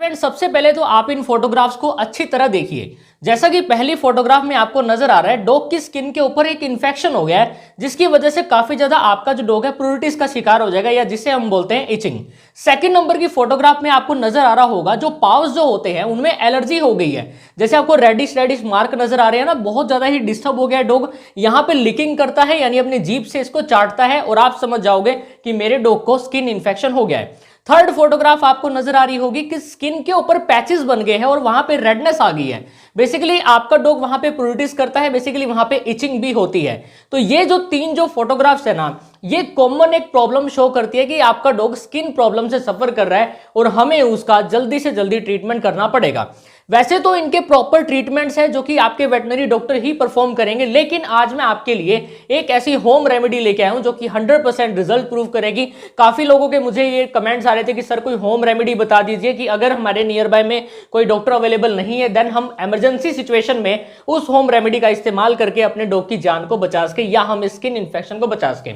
Friend, सबसे पहले तो आप इन फोटोग्राफ्स को अच्छी तरह देखिए। जैसा कि पहली फोटोग्राफ में आपको नजर आ रहा है, डॉग की स्किन के ऊपर एक इन्फेक्शन हो गया है, जिसकी वजह से काफी ज्यादा आपका जो डॉग है प्रूरिटिस का शिकार हो जाएगा, या जिसे हम बोलते हैं इचिंग। सेकंड नंबर की फोटोग्राफ में आपको नजर आ रहा होगा जो पाव्स जो होते हैं उनमें एलर्जी हो गई है। जैसे आपको रेडिश रेडिश मार्क नजर आ रहे हैं ना, बहुत ज्यादा ही डिस्टर्ब हो गया है डॉग। यहां पे लिकिंग करता है, यानी अपनी जीभ से इसको चाटता है, और आप समझ जाओगे कि मेरे डॉग को स्किन इन्फेक्शन हो गया है। थर्ड फोटोग्राफ आपको नजर आ रही होगी कि स्किन के ऊपर पैचेस बन गए हैं और वहां पे रेडनेस आ गई है। बेसिकली आपका डॉग वहां पे प्रूरिटिस करता है, बेसिकली वहां पे इचिंग भी होती है। तो ये जो तीन जो फोटोग्राफ्स है ना, ये कॉमन एक प्रॉब्लम शो करती है कि आपका डॉग स्किन प्रॉब्लम से सफर कर रहा है और हमें उसका जल्दी से जल्दी ट्रीटमेंट करना पड़ेगा। वैसे तो इनके प्रॉपर ट्रीटमेंट्स है जो कि आपके वेटनरी डॉक्टर ही परफॉर्म करेंगे, लेकिन आज मैं आपके लिए एक ऐसी होम रेमेडी लेके आया हूं जो कि 100% रिजल्ट प्रूव करेगी। काफी लोगों के मुझे ये कमेंट्स आ रहे थे कि सर कोई होम रेमेडी बता दीजिए कि अगर हमारे नियर बाय में कोई डॉक्टर अवेलेबल नहीं है, देन हम इमरजेंसी सिचुएशन में उस होम रेमेडी का इस्तेमाल करके अपने डॉग की जान को बचा सके या हम स्किन इन्फेक्शन को बचा सके।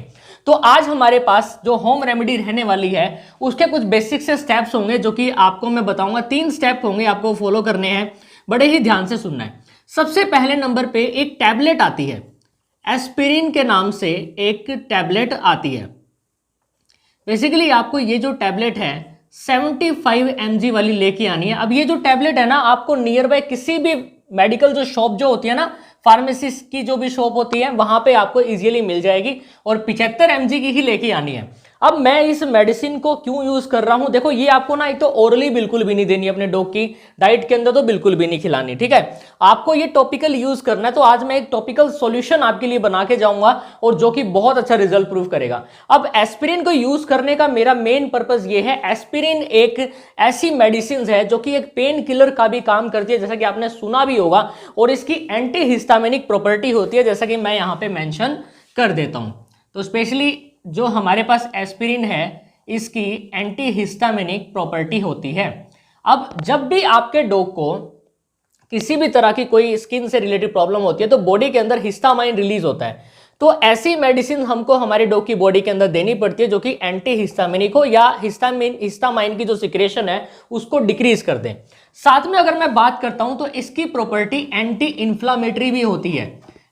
तो आज हमारे पास जो होम रेमेडी रहने वाली है उसके कुछ बेसिक से स्टेप्स होंगे जो कि आपको मैं बताऊंगा। 3 स्टेप होंगे, आपको फॉलो करने हैं, बड़े ही ध्यान से सुनना है। सबसे पहले नंबर पे एक टैबलेट आती है, एस्पिरिन के नाम से एक टैबलेट आती है। बेसिकली आपको ये जो टैबलेट है 75 mg वाली लेके आनी है। अब ये जो टैबलेट है ना, आपको नियर बाय किसी भी मेडिकल जो शॉप जो होती है ना, फार्मेसिस्ट की जो भी शॉप होती है, वहां पे आपको इजीली मिल जाएगी, और 75 mg की ही लेके आनी है। अब मैं इस मेडिसिन को क्यों यूज कर रहा हूं, देखो ये आपको ना एक तो ओरली बिल्कुल भी नहीं देनी, अपने डॉग की डाइट के अंदर तो बिल्कुल भी नहीं खिलानी, ठीक है। आपको ये टॉपिकल यूज करना है। तो आज मैं एक टॉपिकल सॉल्यूशन आपके लिए बना के जाऊंगा और जो कि बहुत अच्छा रिजल्ट प्रूव करेगा। अब एस्पिरिन को यूज करने का मेरा मेन पर्पज ये है, एस्पिरिन एक ऐसी मेडिसिन है जो कि एक पेन किलर का भी काम करती है, जैसा कि आपने सुना भी होगा, और इसकी एंटी हिस्टामिनिक प्रॉपर्टी होती है, जैसा कि मैं यहां पे मेंशन कर देता हूं। तो स्पेशली जो हमारे पास एस्पिरिन है, इसकी एंटी हिस्टामिनिक प्रॉपर्टी होती है। अब जब भी आपके डॉग को किसी भी तरह की कोई स्किन से रिलेटेड प्रॉब्लम होती है तो बॉडी के अंदर हिस्टामाइन रिलीज होता है। तो ऐसी मेडिसिन हमको हमारे डॉग की बॉडी के अंदर देनी पड़ती है जो कि एंटी हिस्टामिनिक हो या हिस्टामाइन की जो सिक्रेशन है उसको डिक्रीज कर दें। साथ में अगर मैं बात करता हूं तो इसकी प्रॉपर्टी एंटी इंफ्लामेटरी भी होती है।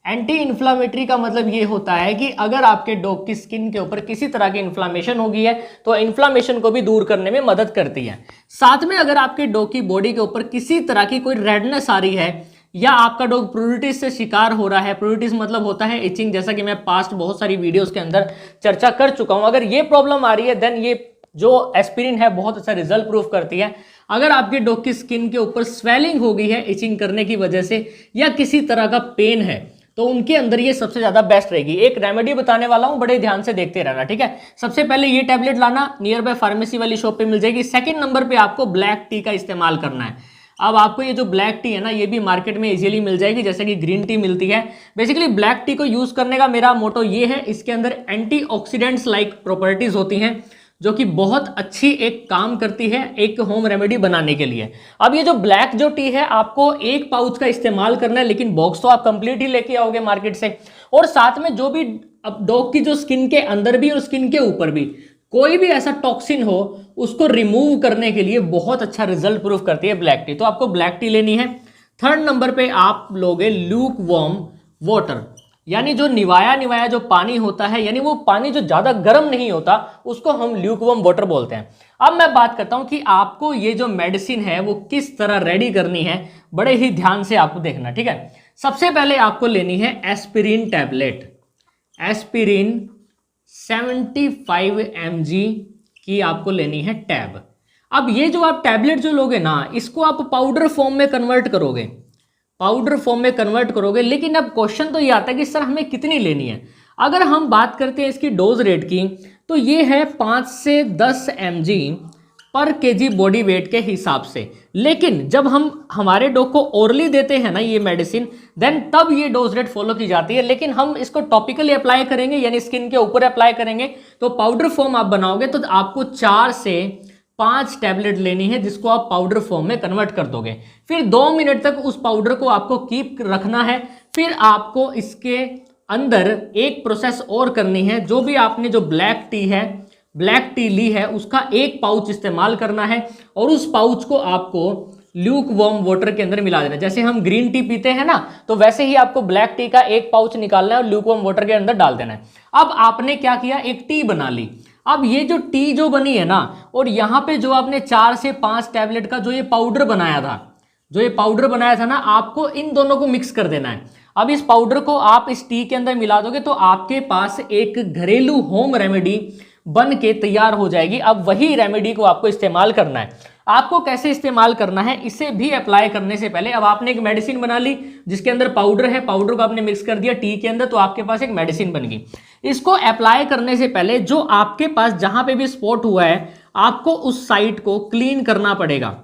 एंटी इन्फ्लामेटरी का मतलब ये होता है कि अगर आपके डॉग की स्किन के ऊपर किसी तरह की इन्फ्लामेशन हो गई है तो इन्फ्लामेशन को भी दूर करने में मदद करती है। साथ में अगर आपके डॉग की बॉडी के ऊपर किसी तरह की कोई रेडनेस आ रही है या आपका डॉग प्रूरिटिस से शिकार हो रहा है, प्रूरिटिस मतलब होता है इचिंग, जैसा कि मैं पास्ट बहुत सारी वीडियोस के अंदर चर्चा कर चुका हूं। अगर ये प्रॉब्लम आ रही है देन ये जो एस्पिरिन है बहुत अच्छा रिजल्ट प्रूफ करती है। अगर आपके डॉग की स्किन के ऊपर स्वेलिंग हो गई है इचिंग करने की वजह से या किसी तरह का पेन है तो उनके अंदर ये सबसे ज्यादा बेस्ट रहेगी। एक रेमेडी बताने वाला हूं, बड़े ध्यान से देखते रहना, ठीक है। सबसे पहले ये टैबलेट लाना, नियर बाय फार्मेसी वाली शॉप पे मिल जाएगी। सेकंड नंबर पे आपको ब्लैक टी का इस्तेमाल करना है। अब आपको ये जो ब्लैक टी है ना, ये भी मार्केट में इजीली मिल जाएगी, जैसे कि ग्रीन टी मिलती है। बेसिकली ब्लैक टी को यूज करने का मेरा मोटो ये है, इसके अंदर एंटीऑक्सीडेंट्स लाइक प्रॉपर्टीज होती हैं जो कि बहुत अच्छी एक काम करती है एक होम रेमेडी बनाने के लिए। अब ये जो ब्लैक जो टी है आपको एक पाउच का इस्तेमाल करना है, लेकिन बॉक्स तो आप कंप्लीट ही लेके आओगे मार्केट से। और साथ में जो भी अब डॉग की जो स्किन के अंदर भी और स्किन के ऊपर भी कोई भी ऐसा टॉक्सिन हो उसको रिमूव करने के लिए बहुत अच्छा रिजल्ट प्रूफ करती है ब्लैक टी। तो आपको ब्लैक टी लेनी है। थर्ड नंबर पे आप लोगे ल्यूक वार्म वाटर, यानी जो निवाया जो पानी होता है, यानी वो पानी जो ज्यादा गर्म नहीं होता उसको हम ल्यूकवार्म वाटर बोलते हैं। अब मैं बात करता हूं कि आपको ये जो मेडिसिन है वो किस तरह रेडी करनी है, बड़े ही ध्यान से आपको देखना, ठीक है। सबसे पहले आपको लेनी है एस्पिरिन टैबलेट, एस्पिरिन 75 mg की आपको लेनी है टैब। अब ये जो आप टैबलेट जो लोगे ना, इसको आप पाउडर फॉर्म में कन्वर्ट करोगे, पाउडर फॉर्म में कन्वर्ट करोगे। लेकिन अब क्वेश्चन तो ये आता है कि सर हमें कितनी लेनी है। अगर हम बात करते हैं इसकी डोज रेट की तो ये है 5 से 10 mg पर केजी बॉडी वेट के हिसाब से। लेकिन जब हम हमारे डॉग को ओरली देते हैं ना ये मेडिसिन, देन तब ये डोज रेट फॉलो की जाती है। लेकिन हम इसको टॉपिकली अप्लाई करेंगे, यानी स्किन के ऊपर अप्लाई करेंगे, तो पाउडर फॉर्म आप बनाओगे तो आपको 4 से 5 टैबलेट लेनी है, जिसको आप पाउडर फॉर्म में कन्वर्ट कर दोगे। फिर 2 मिनट तक उस पाउडर को आपको कीप रखना है। फिर आपको इसके अंदर एक प्रोसेस और करनी है, जो भी आपने जो ब्लैक टी है ब्लैक टी ली है उसका एक पाउच इस्तेमाल करना है और उस पाउच को आपको ल्यूक वार्म वाटर के अंदर मिला देना है। जैसे हम ग्रीन टी पीते हैं ना, तो वैसे ही आपको ब्लैक टी का एक पाउच निकालना है और ल्यूक वार्म वाटर के अंदर डाल देना है। अब आपने क्या किया, एक टी बना ली। अब ये जो टी जो बनी है ना, और यहाँ पे जो आपने 4 से 5 टैबलेट का जो ये पाउडर बनाया था ना, आपको इन दोनों को मिक्स कर देना है। अब इस पाउडर को आप इस टी के अंदर मिला दोगे तो आपके पास एक घरेलू होम रेमेडी बन के तैयार हो जाएगी। अब वही रेमेडी को आपको इस्तेमाल करना है। आपको कैसे इस्तेमाल करना है, इसे भी अप्लाई करने से पहले अब आपने एक मेडिसिन बना ली जिसके अंदर पाउडर है, पाउडर को आपने मिक्स कर दिया टी के अंदर, तो आपके पास एक मेडिसिन बन गई। इसको अप्लाई करने से पहले जो आपके पास जहां पे भी स्पॉट हुआ है, आपको उस साइट को क्लीन करना पड़ेगा।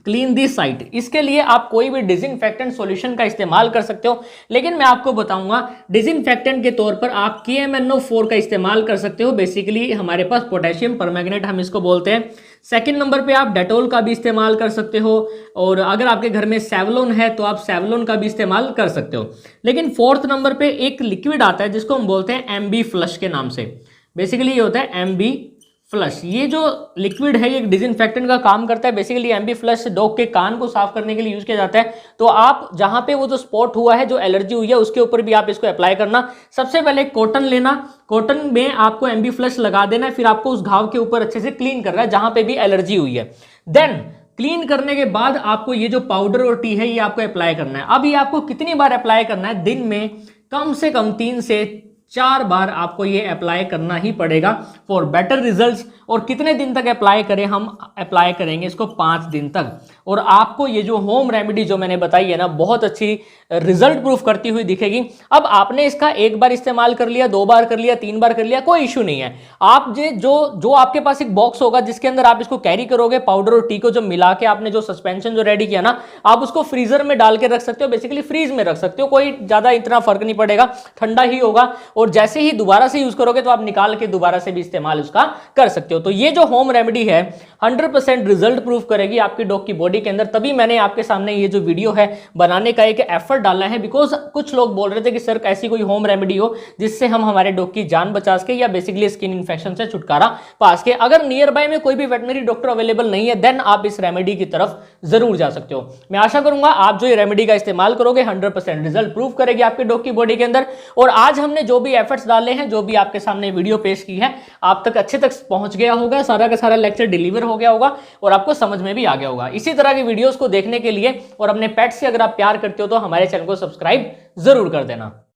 Clean this site. इसके लिए आप कोई भी डिसइंफेक्टेंट सॉल्यूशन का इस्तेमाल कर सकते हो, लेकिन मैं आपको बताऊंगा डिसइंफेक्टेंट के तौर पर आप KMNO4 का इस्तेमाल कर सकते हो। बेसिकली हमारे पास पोटेशियम परमैंगनेट हम इसको बोलते हैं। सेकंड नंबर पे आप डेटोल का भी इस्तेमाल कर सकते हो, और अगर आपके घर में सेवलोन है तो आप सेवलोन का भी इस्तेमाल कर सकते हो। लेकिन फोर्थ नंबर पे एक लिक्विड आता है जिसको हम बोलते हैं MB फ्लश के नाम से। बेसिकली ये होता है MB फ्लश। ये जो लिक्विड है ये डिसइंफेक्टेंट का काम करता है। बेसिकली MB फ्लश डॉग के कान को साफ करने के लिए यूज किया जाता है। तो आप जहां पे वो जो स्पॉट हुआ है, जो एलर्जी हुई है, उसके ऊपर भी आप इसको अप्लाई करना। सबसे पहले कॉटन लेना, कॉटन में आपको MB फ्लश लगा देना है, फिर आपको उस घाव के ऊपर अच्छे से क्लीन करना है जहां पे भी एलर्जी हुई है। देन क्लीन करने के बाद आपको ये जो पाउडर और टी है ये आपको अप्लाई करना है। अब ये आपको कितनी बार अप्लाई करना है, दिन में कम से कम 3 से 4 बार आपको ये अप्लाई करना ही पड़ेगा फॉर बेटर रिजल्ट्स। और कितने दिन तक अप्लाई करें, हम अप्लाई करेंगे इसको 5 दिन तक। और आपको ये जो होम रेमेडी जो मैंने बताई है ना, बहुत अच्छी रिजल्ट प्रूफ करती हुई दिखेगी। अब आपने इसका एक बार इस्तेमाल कर लिया, 2 बार कर लिया, 3 बार कर लिया, कोई इश्यू नहीं है। आप जो आपके पास एक बॉक्स होगा जिसके अंदर आप इसको कैरी करोगे, पाउडर और टी को जो मिला के आपने जो सस्पेंशन जो रेडी किया ना, आप उसको फ्रीजर में डाल के रख सकते हो। बेसिकली फ्रीज में रख सकते हो, कोई ज्यादा इतना फर्क नहीं पड़ेगा, ठंडा ही होगा। और जैसे ही दोबारा से यूज करोगे तो आप निकाल के दोबारा से भी इस्तेमाल उसका कर सकते हो। तो ये जो होम रेमेडी है 100% रिजल्ट प्रूफ करेगी आपकी डॉग की बॉडी के अंदर। तभी मैंने आपके सामने ये जो वीडियो है बनाने का एक एफर्ट डाला है, बिकॉज कुछ लोग बोल रहे थे कि सर ऐसी कोई होम रेमेडी हो जिससे हम हमारे डॉग की जान बचा सके या बेसिकली स्किन इन्फेक्शन से छुटकारा पा सके। अगर नियर बाय में कोई भी वेटनरी डॉक्टर अवेलेबल नहीं है, देन आप इस रेमेडी की तरफ जरूर जा सकते हो। मैं आशा करूंगा आप जो ये रेमेडी का इस्तेमाल करोगे 100% रिजल्ट प्रूफ करेगी आपके डॉग की बॉडी के अंदर। और आज हमने जो भी एफर्ट्स डाले हैं, जो भी आपके सामने वीडियो पेश की है, आप तक अच्छे तक पहुंच गया होगा, सारा का सारा लेक्चर डिलीवर हो गया होगा और आपको समझ में भी आ गया होगा। इसी तरह की वीडियोस को देखने के लिए और अपने पेट से अगर आप प्यार करते हो तो हमारे चैनल को सब्सक्राइब जरूर कर देना।